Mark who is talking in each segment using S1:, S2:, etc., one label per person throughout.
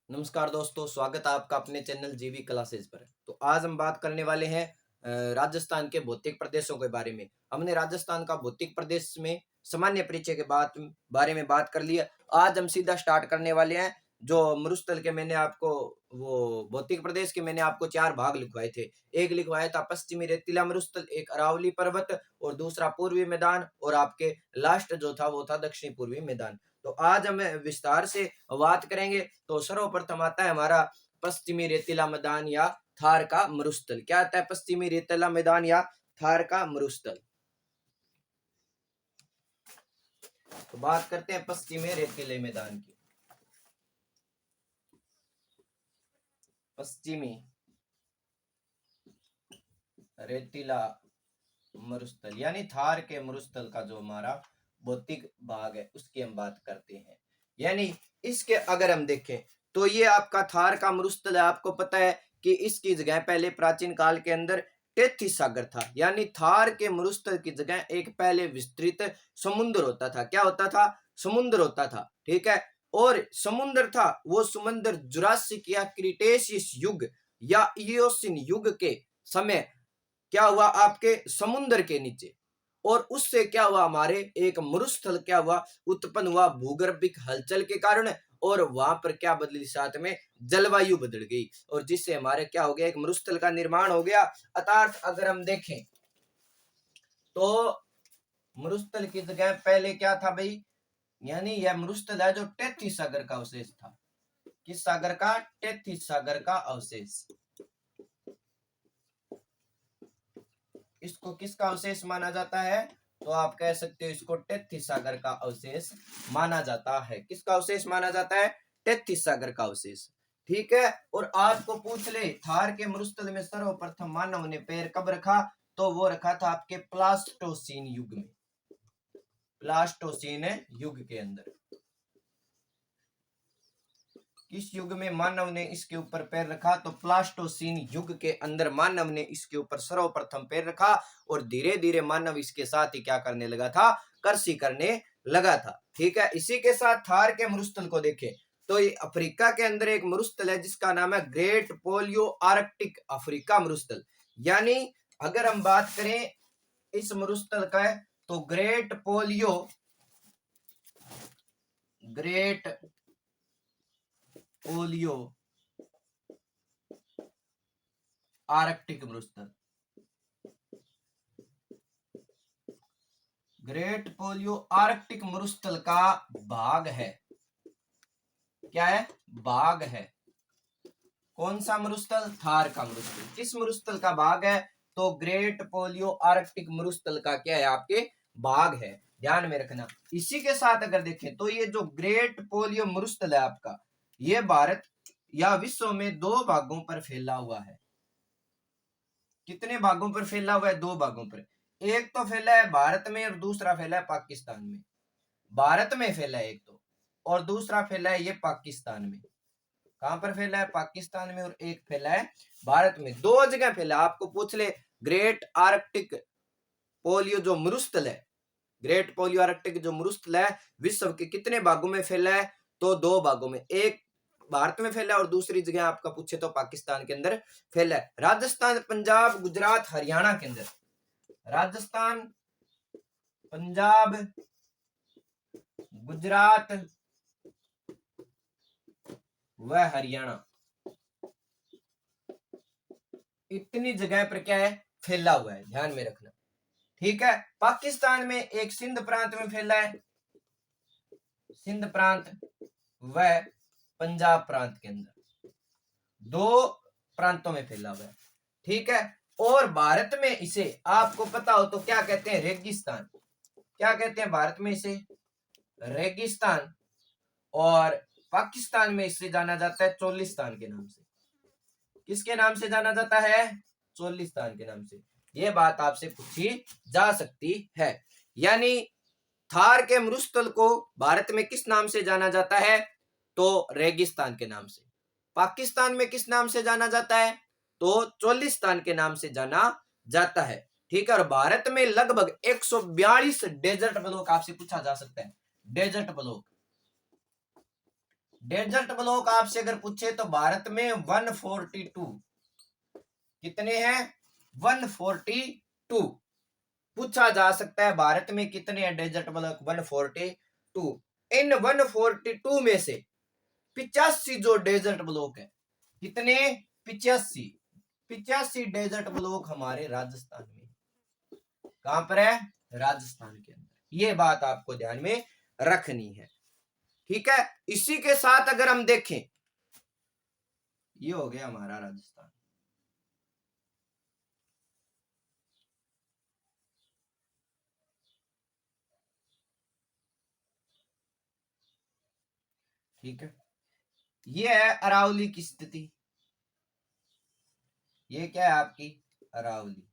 S1: नमस्कार दोस्तों, स्वागत है आपका अपने चैनल जीवी क्लासेस पर। तो आज हम बात करने वाले हैं राजस्थान के भौतिक प्रदेशों के बारे में। हमने राजस्थान का भौतिक प्रदेश में सामान्य परिचय के बारे में बात कर लिया। आज हम सीधा स्टार्ट करने वाले हैं। जो मरुस्थल के मैंने आपको वो भौतिक प्रदेश के मैंने आपको 4 भाग लिखवाए थे। एक लिखवाया था पश्चिमी रेतीला मरुस्थल, एक अरावली पर्वत और दूसरा पूर्वी मैदान और आपके लास्ट जो था वो था दक्षिणी पूर्वी मैदान। तो आज हम विस्तार से बात करेंगे। तो सर्वप्रथम आता है हमारा पश्चिमी रेतीला मैदान या थार का मरुस्थल। क्या आता है? पश्चिमी रेतीला मैदान या थार का मरुस्थल। तो बात करते हैं पश्चिमी रेतीले मैदान की। पश्चिमी रेतीला मरुस्थल यानी थार के मरुस्थल का जो हमारा भौतिक भाग है उसकी हम बात करते हैं। यानी इसके अगर हम देखें तो ये आपका थार का मरुस्थल है। आपको पता है कि इसकी जगह पहले प्राचीन काल के अंदर टेथीस सागर था। यानी थार के मरुस्थल की जगह एक पहले विस्तृत समुद्र होता था। क्या होता था? समुद्र होता था। ठीक है। और समुद्र था वो समुद्र जुरासिक या क्रिटेशियस युग या इयोसिन युग के समय क्या हुआ आपके समुद्र के नीचे। और उससे क्या हुआ? हमारे एक मरुस्थल क्या हुआ? उत्पन्न हुआ भूगर्भिक हलचल के कारण। और वहां पर क्या बदली? साथ में जलवायु बदल गई और जिससे हमारे क्या हो गया? एक मरुस्थल का निर्माण हो गया। अर्थात अगर हम देखें तो मरुस्थल की जगह पहले क्या था भाई? यानी यह मरुस्थल है जो टेथीस सागर का अवशेष था। किस सागर का? टेथीस सागर का अवशेष। इसको किसका अवशेष माना जाता है? तो आप कह सकते हो इसको टेथीस सागर का अवशेष माना जाता है। किसका अवशेष माना जाता है? टेथीस सागर का अवशेष। ठीक है। और आज को पूछ ले थार के मरुस्थल में सर्वप्रथम मानव ने पैर कब रखा? तो वो रखा था आपके प्लास्टोसीन युग में। प्लास्टोसीन युग के अंदर। किस युग में मानव ने इसके ऊपर पैर रखा? तो प्लास्टोसीन युग के अंदर मानव ने इसके ऊपर सर्वप्रथम पैर रखा और धीरे धीरे मानव इसके साथ ही क्या करने लगा था? कृषि करने लगा था। ठीक है। इसी के साथ थार के मरुस्थल को देखें तो ये अफ्रीका के अंदर एक मरुस्थल है जिसका नाम है ग्रेट पोलियो आर्कटिक अफ्रीका मरुस्थल। यानी अगर हम बात करें इस मरुस्थल का है तो ग्रेट पोलियो आर्कटिक मरुस्थल। ग्रेट पोलियो आर्कटिक मरुस्थल का भाग है। क्या है? भाग है। कौन सा मरुस्थल? थार का मरुस्थल। किस मरुस्थल का भाग है? तो ग्रेट पोलियो आर्कटिक मरुस्थल का क्या है? आपके भाग है। ध्यान में रखना। इसी के साथ अगर देखें तो ये जो ग्रेट पोलियो मरुस्थल है आपका, ये भारत या विश्व में 2 भागों पर फैला हुआ है। कितने भागों पर फैला हुआ है? 2 भागों पर। एक तो फैला है भारत में और दूसरा फैला है पाकिस्तान में। भारत में फैला है एक तो, और दूसरा फैला है ये पाकिस्तान में। कहां पर फैला है? पाकिस्तान में। और एक फैला है भारत में। 2 जगह फैला। आपको पूछ ले ग्रेट आर्कटिक पोलियो जो मरुस्थल है, ग्रेट पोलियो आर्कटिक जो मरुस्थल है विश्व के कितने भागों में फैला है? तो 2 भागों में। एक भारत में फैला है और दूसरी जगह आपका पूछे तो पाकिस्तान के अंदर फैला है। राजस्थान, पंजाब, गुजरात, हरियाणा के अंदर। राजस्थान, पंजाब, गुजरात व हरियाणा, इतनी जगह पर क्या है? फैला हुआ है। ध्यान में रखना। ठीक है। पाकिस्तान में एक सिंध प्रांत में फैला है, सिंध प्रांत व पंजाब प्रांत के अंदर 2 प्रांतों में फैला हुआ है। ठीक है। और भारत में इसे आपको पता हो तो क्या कहते हैं? रेगिस्तान। क्या कहते हैं भारत में इसे? रेगिस्तान। और पाकिस्तान में इसे जाना जाता है चोलिस्तान के नाम से। किसके नाम से जाना जाता है? चोलिस्तान के नाम से। यह बात आपसे पूछी जा सकती है। यानी थार के मरुस्थल को भारत में किस नाम से जाना जाता है? तो रेगिस्तान के नाम से। पाकिस्तान में किस नाम से जाना जाता है? तो चोलिस्तान के नाम से जाना जाता है। ठीक है। और भारत में लगभग 142 डेजर्ट ब्लॉक आपसे पूछा जा सकता है। डेजर्ट ब्लॉक, डेजर्ट ब्लॉक आपसे अगर पूछे तो भारत में 142 कितने हैं? 142 पूछा जा सकता है भारत में कितने हैं डेजर्ट ब्लॉक? 142। इन 142 में से 85 जो डेजर्ट ब्लॉक है, कितने? 85 डेजर्ट ब्लॉक हमारे राजस्थान में। कहां पर है? राजस्थान के अंदर। ये बात आपको ध्यान में रखनी है, ठीक है। इसी के साथ अगर हम देखें, ये हो गया हमारा राजस्थान। ठीक है, ये है अरावली की स्थिति। ये क्या है आपकी? अरावली।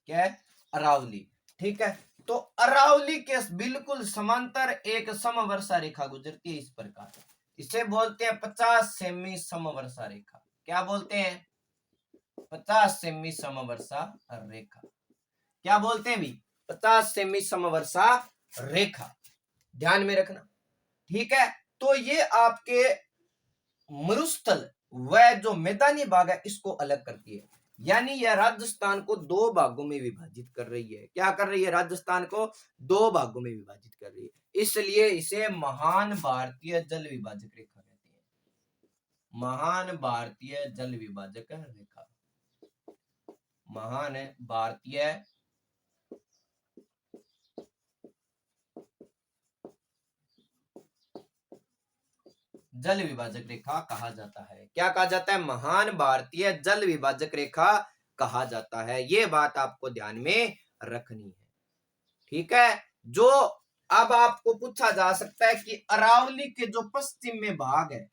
S1: क्या है? अरावली। ठीक है, तो अरावली के बिल्कुल समांतर एक समवर्षा रेखा गुजरती है इस प्रकार। इसे बोलते हैं 50 सेमी समवर्षा रेखा। क्या बोलते हैं? 50 सेमी समवर्षा रेखा। क्या बोलते हैं भी? 50 सेमी समवर्षा रेखा। ध्यान में रखना, ठीक है। तो ये आपके मरुस्थल व जो मैदानी भाग है इसको अलग करती है। यानी यह राजस्थान को दो भागों में विभाजित कर रही है। क्या कर रही है? राजस्थान को दो भागों में विभाजित कर रही है। इसलिए इसे महान भारतीय जल विभाजक रेखा कहते हैं। महान भारतीय जल विभाजक रेखा। महान भारतीय जल विभाजक रेखा कहा जाता है। क्या कहा जाता है? महान भारतीय जल विभाजक रेखा कहा जाता है। ये बात आपको ध्यान में रखनी है, ठीक है। जो अब आपको पूछा जा सकता है कि अरावली के जो पश्चिम में भाग है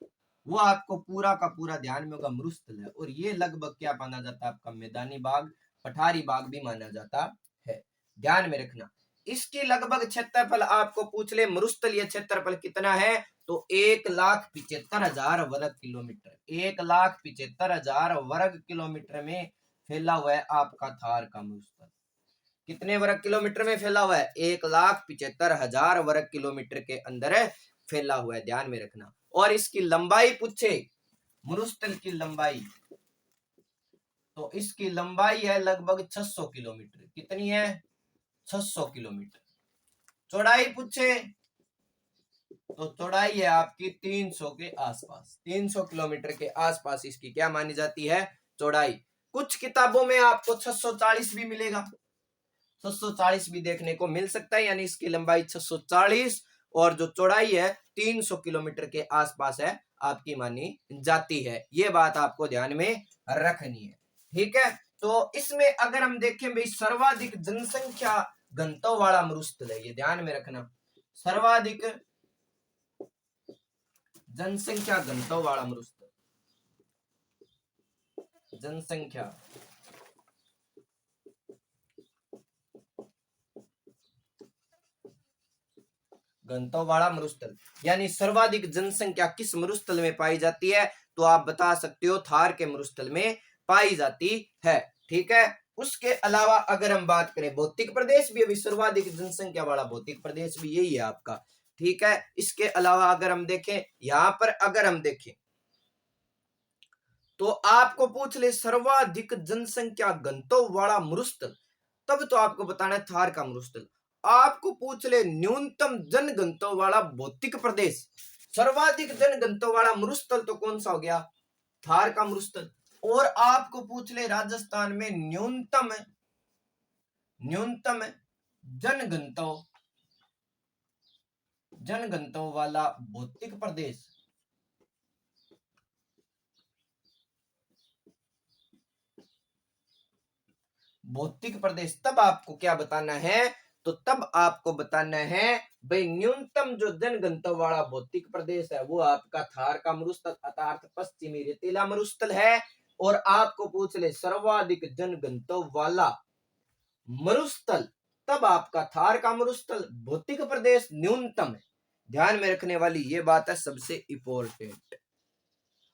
S1: वो आपको पूरा का पूरा ध्यान में होगा मरुस्थल है, और ये लगभग क्या माना जाता है? आपका मैदानी भाग, पठारी भाग भी माना जाता है। ध्यान में रखना, इसकी लगभग क्षेत्रफल आपको पूछ ले मरुस्थलीय क्षेत्रफल कितना है, तो 1,75,000 वर्ग किलोमीटर। 1,75,000 वर्ग किलोमीटर में फैला हुआ है आपका थार का मरुस्थल। कितने वर्ग किलोमीटर में फैला हुआ है? 1,75,000 वर्ग किलोमीटर के अंदर फैला हुआ है। ध्यान में रखना। और इसकी लंबाई पूछे, मरुस्थल की लंबाई, तो इसकी लंबाई है लगभग 600 किलोमीटर। कितनी है? 600 किलोमीटर। चौड़ाई पूछे तो चौड़ाई है आपकी 300 के आसपास। 300 किलोमीटर के आसपास इसकी क्या मानी जाती है? चौड़ाई। कुछ किताबों में आपको 640 भी मिलेगा, 640 भी देखने को मिल सकता है। यानी इसकी लंबाई 640 और जो चौड़ाई है 300 किलोमीटर के आसपास है आपकी मानी जाती है। ये बात आपको ध्यान में रखनी है, ठीक है। तो इसमें अगर हम देखें भाई, सर्वाधिक जनसंख्या घनत्व वाला मरुस्थल है, ये ध्यान में रखना। सर्वाधिक जनसंख्या घनत्व वाला मरुस्थल, जनसंख्या घनत्व वाला मरुस्थल, यानी सर्वाधिक जनसंख्या किस मरुस्थल में पाई जाती है, तो आप बता सकते हो थार के मरुस्थल में पाई जाती है, ठीक है। उसके अलावा अगर हम बात करें, भौतिक प्रदेश भी अभी सर्वाधिक जनसंख्या वाला भौतिक प्रदेश भी यही है आपका, ठीक है। इसके अलावा अगर हम देखें, यहां पर अगर हम देखें तो आपको पूछ ले सर्वाधिक जनसंख्या घनत्व वाला मरुस्थल, तब तो आपको बताना है थार का मरुस्थल। आपको पूछ ले न्यूनतम जन घनत्व वाला भौतिक प्रदेश, सर्वाधिक जन घनत्व वाला मरुस्थल, तो कौन सा हो गया? थार का मरुस्थल। और आपको पूछ ले राजस्थान में न्यूनतम जन घनत्व वाला भौतिक प्रदेश, भौतिक प्रदेश, तब आपको क्या बताना है? तो तब आपको बताना है भाई न्यूनतम जो जनघनत्व वाला भौतिक प्रदेश है वो आपका थार का मरुस्थल अर्थात पश्चिमी रेतीला मरुस्थल है। और आपको पूछ ले सर्वाधिक जनघनत्व वाला मरुस्थल, तब आपका थार का मरुस्थल। भौतिक प्रदेश न्यूनतम है। ध्यान में रखने वाली ये बात है सबसे इंपॉर्टेंट।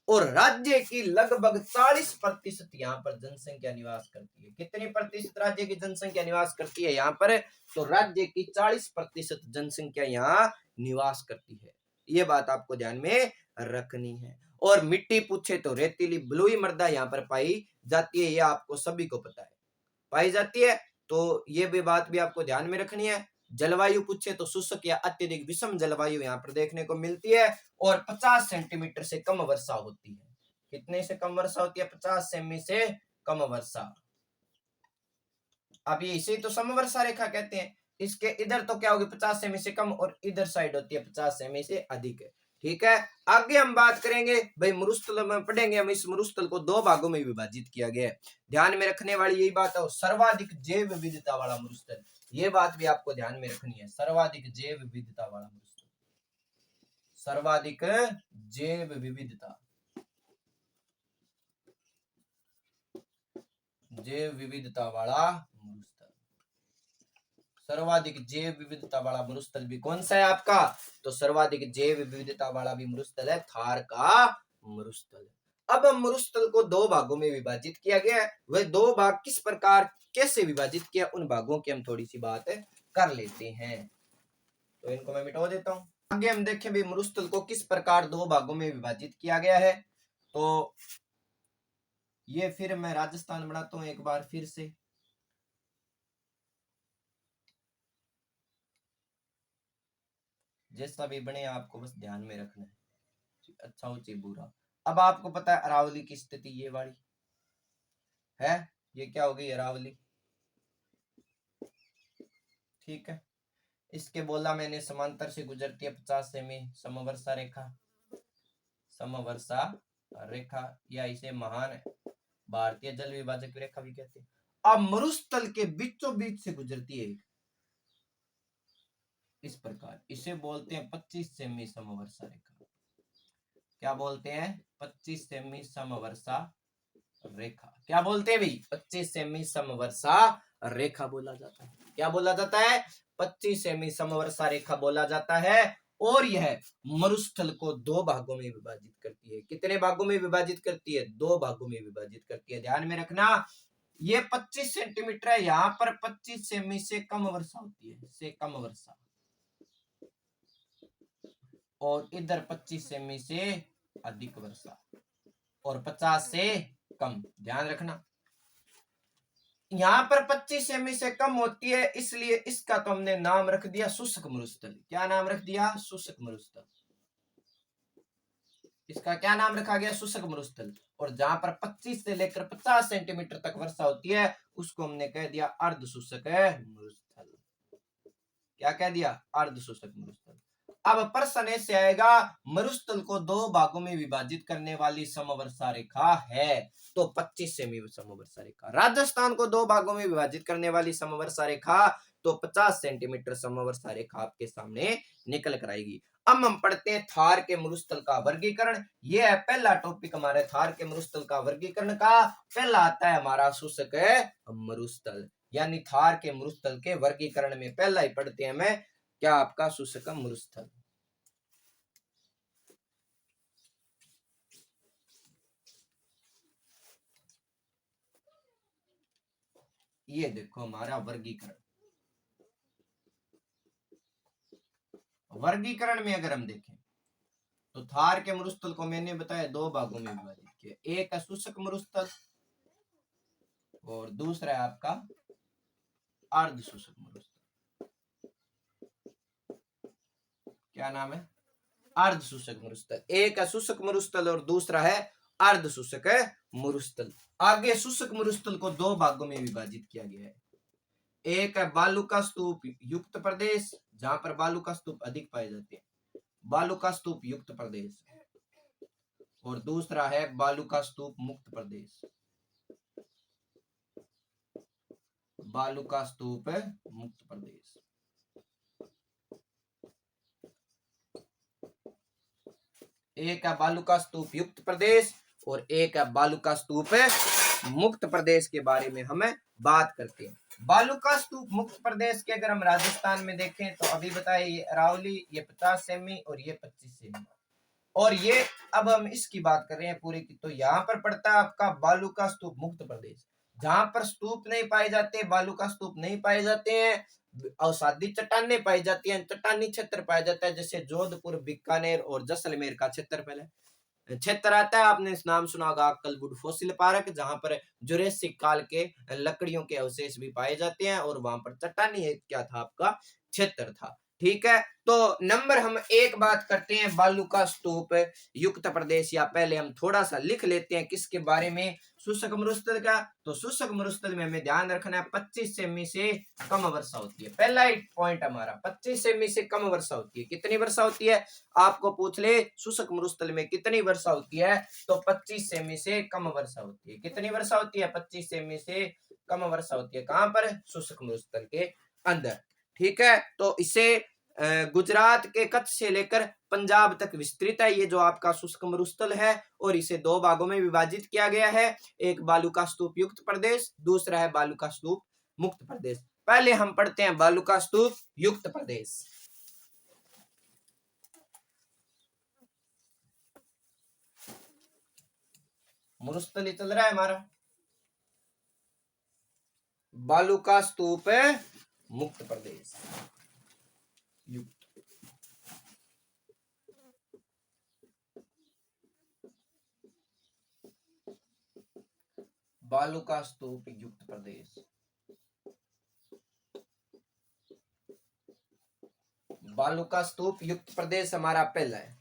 S1: और राज्य की लगभग 40% यहाँ पर जनसंख्या निवास करती है। कितनी प्रतिशत राज्य की जनसंख्या निवास करती है यहाँ पर? तो राज्य की 40% जनसंख्या यहाँ निवास करती है। ये बात आपको ध्यान में रखनी है। और मिट्टी पूछे तो रेतीली बलुई मृदा यहाँ पर पाई जाती है, ये आपको सभी को पता है, पाई जाती है। तो ये भी बात भी आपको ध्यान में रखनी है। जलवायु पूछे तो शुष्क या अत्यधिक विषम जलवायु यहाँ पर देखने को मिलती है और 50 सेंटीमीटर से कम वर्षा होती है। कितने से कम वर्षा होती है? 50 सेमी से कम वर्षा। अब ये इसे तो समवर्षा रेखा कहते हैं। इसके इधर तो क्या होगी? 50 सेमी से कम, और इधर साइड होती है 50 सेमी से अधिक है। ठीक है, आगे हम बात करेंगे भाई मरुस्थल में पढ़ेंगे हम। इस मरुस्थल को 2 भागों में विभाजित किया गया है। ध्यान में रखने वाली यही बात है। सर्वाधिक जैव विविधता वाला मरुस्थल, ये बात भी आपको ध्यान में रखनी है। सर्वाधिक जैव विविधता वाला मरुस्थल, सर्वाधिक जैव विविधता, जैव विविधता वाला मरुस्थल, सर्वाधिक जैव विविधता वाला मरुस्थल भी कौन सा है आपका? तो सर्वाधिक जैव विविधता वाला भी मरुस्थल है थार का मरुस्थल। अब हम मरुस्थल को 2 भागों में विभाजित किया गया है। वह 2 भाग किस प्रकार कैसे विभाजित किया, उन भागों की हम थोड़ी सी बात कर लेते हैं। तो इनको मैं मिटा देता हूं। आगे हम देखें भी मरुस्थल को किस प्रकार 2 भागों में विभाजित किया गया है। तो ये फिर मैं राजस्थान बनाता हूं एक बार फिर से। जैसा भी बने आपको बस ध्यान में रखना है, अच्छा हो चाहे बुरा। अब आपको पता है अरावली की स्थिति ये वाली है, ये क्या हो गई? अरावली। ठीक है, इसके बोला मैंने समांतर से गुजरती है 50 सेमी समवर्षा रेखा, समवर्षा रेखा, या इसे महान भारतीय जल विभाजक रेखा भी कहते हैं। अब मरुस्थल के बीचों बीच से गुजरती है इस प्रकार, इसे बोलते हैं 25 सेमी समवर्षा रेखा। क्या बोलते हैं? 25 सेमी समवर्षा रेखा। क्या बोलते हैं भाई? 25 सेमी समवर्षा रेखा बोला जाता है। क्या बोला जाता है? 25 सेमी समवर्षा रेखा बोला जाता है। और यह मरुस्थल को 2 भागों में विभाजित करती है। कितने भागों में विभाजित करती है? 2 भागों में विभाजित करती है। ध्यान में रखना, ये 25 सेंटीमीटर है, यहाँ पर 25 सेमी से कम वर्षा होती है, से कम वर्षा, और इधर 25 सेमी से अधिक वर्षा, और 50 से कम। ध्यान रखना, यहाँ पर 25 सेमी से कम होती है, इसलिए इसका तो हमने नाम रख दिया शुष्क मरुस्थल। क्या नाम रख दिया? शुष्क मरुस्थल। इसका क्या नाम रखा गया? शुष्क मरुस्थल। और जहां पर 25 से लेकर 50 सेंटीमीटर तक वर्षा होती है उसको हमने कह दिया अर्ध शुष्क मरुस्थल। क्या कह दिया? अर्ध शुष्क मरुस्थल। अब प्रश्न ऐसे आएगा, मरुस्थल को 2 भागों में विभाजित करने वाली समवर्षा रेखा है, तो 25 सेमी समवर्षा रेखा। राजस्थान को 2 भागों में विभाजित करने वाली समवर्षा रेखा, तो 50 सेंटीमीटर समवर्षा रेखा आपके सामने निकल कर आएगी। अब हम पढ़ते हैं थार के मरुस्थल का वर्गीकरण। ये है पहला टॉपिक हमारे थार के मरुस्थल का वर्गीकरण का। पहला आता है हमारा शुष्क मरुस्थल, यानी थार के मरुस्थल के वर्गीकरण में पहला ही पढ़ते हैं हमें क्या? आपका शुष्क मरुस्थल। ये देखो हमारा वर्गीकरण। वर्गीकरण में अगर हम देखें तो थार के मरुस्थल को मैंने बताया 2 भागों में विभाजित किया। एक है शुष्क मरुस्थल और दूसरा है आपका अर्ध शुष्क मरुस्थल। क्या नाम है? अर्ध शुष्क मरुस्थल। एक है शुष्क मरुस्थल और दूसरा है अर्ध शुष्क मरुस्थल। आगे शुष्क मरुस्थल को 2 भागों में विभाजित किया गया है। एक है बालू का स्तूप युक्त प्रदेश, जहां पर बालू का स्तूप अधिक पाए जाते हैं, बालू का स्तूप युक्त प्रदेश, और दूसरा है बालू का स्तूप मुक्त प्रदेश, बालू का स्तूप मुक्त प्रदेश। एक है बालू का स्तूप युक्त प्रदेश और एक है बालू का स्तूप मुक्त प्रदेश के बारे में हमें बात करते हैं। बालू का स्तूप मुक्त प्रदेश के अगर हम राजस्थान में देखें तो अभी बताए ये अरावली, ये 50 सेमी और ये 25 सेमी। और ये अब हम इसकी बात कर रहे हैं पूरे की, तो यहाँ पर पड़ता है आपका बालू का स्तूप मुक्त प्रदेश। जहां पर स्तूप नहीं पाए जाते, बालू का स्तूप नहीं पाए जाते हैं, अवसादी चट्टाने पाई जाती हैं, चट्टानी क्षेत्र पाया जाता है, जैसे जोधपुर, बीकानेर और जैसलमेर का क्षेत्र आता है। आपने इस नाम सुना होगा अक्कलवुड फॉसिल पार्क, जहां पर जुरेसिक काल के लकड़ियों के अवशेष भी पाए जाते हैं, और वहां पर चट्टानी क्या था आपका क्षेत्र था। ठीक है, तो नंबर हम एक बात करते हैं बालू का स्तूप युक्त प्रदेश, या पहले हम थोड़ा सा लिख लेते हैं किसके बारे में, शुष्क मरुस्थल का। तो शुष्क मरुस्थल में हमें ध्यान रखना है 25 सेमी से कम वर्षा होती है। पहला ही पॉइंट हमारा 25 सेमी से कम वर्षा होती है। कितनी वर्षा होती है, आपको पूछ ले शुष्क मरुस्थल में कितनी वर्षा होती है, तो 25 सेमी से कम वर्षा होती है। कितनी वर्षा होती है, 25 सेमी से कम वर्षा होती है। कहां पर, शुष्क मरुस्थल के अंदर। ठीक है, तो इसे गुजरात के कच्छ से लेकर पंजाब तक विस्तृत है ये जो आपका शुष्क मरुस्थल है, और इसे दो भागों में विभाजित किया गया है, एक बालू का स्तूप युक्त प्रदेश, दूसरा है बालू का स्तूप मुक्त प्रदेश। पहले हम पढ़ते हैं बालू का स्तूप युक्त प्रदेश। मरुस्थल चल रहा है हमारा, बालू का स्तूप मुक्त प्रदेश युक्त। बालू का स्तूप युक्त प्रदेश, बालू का स्तूप युक्त प्रदेश हमारा पहला है।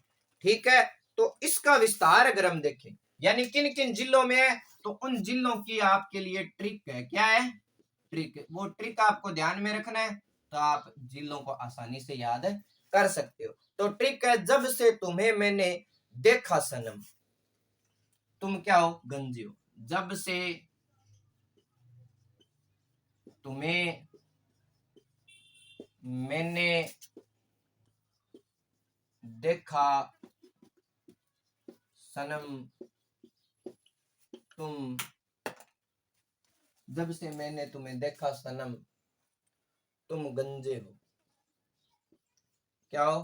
S1: ठीक है, तो इसका विस्तार अगर हम देखें, यानी किन किन जिलों में है, तो उन जिलों की आपके लिए ट्रिक है। क्या है, ट्रिक। वो ट्रिक आपको ध्यान में रखना है, तो आप जिलों को आसानी से याद कर सकते हो। तो ट्रिक है, जब से तुम्हें मैंने देखा सनम, तुम क्या हो, गंजे हो। जब से तुम्हें मैंने देखा सनम, तुम, जब से मैंने तुम्हें देखा सनम, तुम गंजे हो। क्या हो,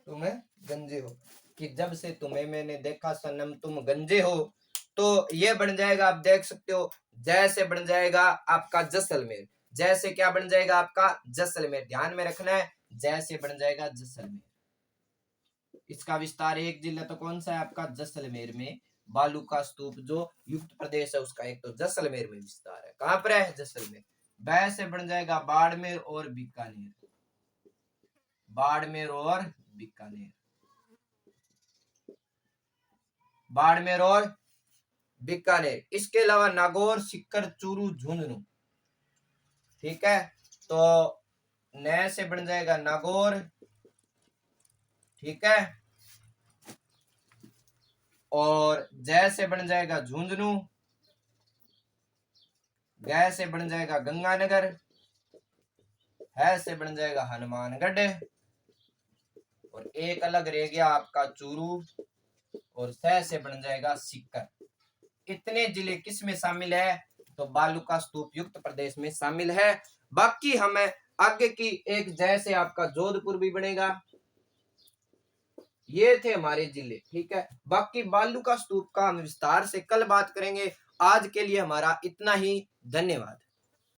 S1: तुम गंजे हो। कि जब से तुम्हें मैंने देखा सनम तुम गंजे हो, तो ये बन जाएगा, आप देख सकते हो, जैसे बन जाएगा आपका जैसलमेर। जैसे क्या बन जाएगा आपका जैसलमेर, ध्यान में रखना है, जैसे बन जाएगा जैसलमेर। इसका विस्तार एक जिला तो कौन सा है आपका, जैसलमेर में बालू का स्तूप जो युक्त प्रदेश है उसका एक तो जैसलमेर में विस्तार है। कहां पर है, जैसलमेर। वैसे बन जाएगा बाड़मेर और बीकानेर, बाड़मेर और बीकानेर, बाड़मेर और बीकानेर। इसके अलावा नागौर, सीकर, चूरू, झुंझुनू। ठीक है, तो न से बन जाएगा नागौर। ठीक है, और जय से बन जाएगा झुंझुनू, गै से बन जाएगा गंगानगर, है से बन जाएगा हनुमानगढ़, और एक अलग रह गया आपका चूरू, और सह से बन जाएगा सीकर। इतने जिले किस में शामिल है, तो बालू का स्तूप युक्त प्रदेश में शामिल है। बाकी हमें आगे की एक जैसे आपका जोधपुर भी बनेगा। ये थे हमारे जिले। ठीक है, बाकी बालू का स्तूप का हम विस्तार से कल बात करेंगे। आज के लिए हमारा इतना ही, धन्यवाद।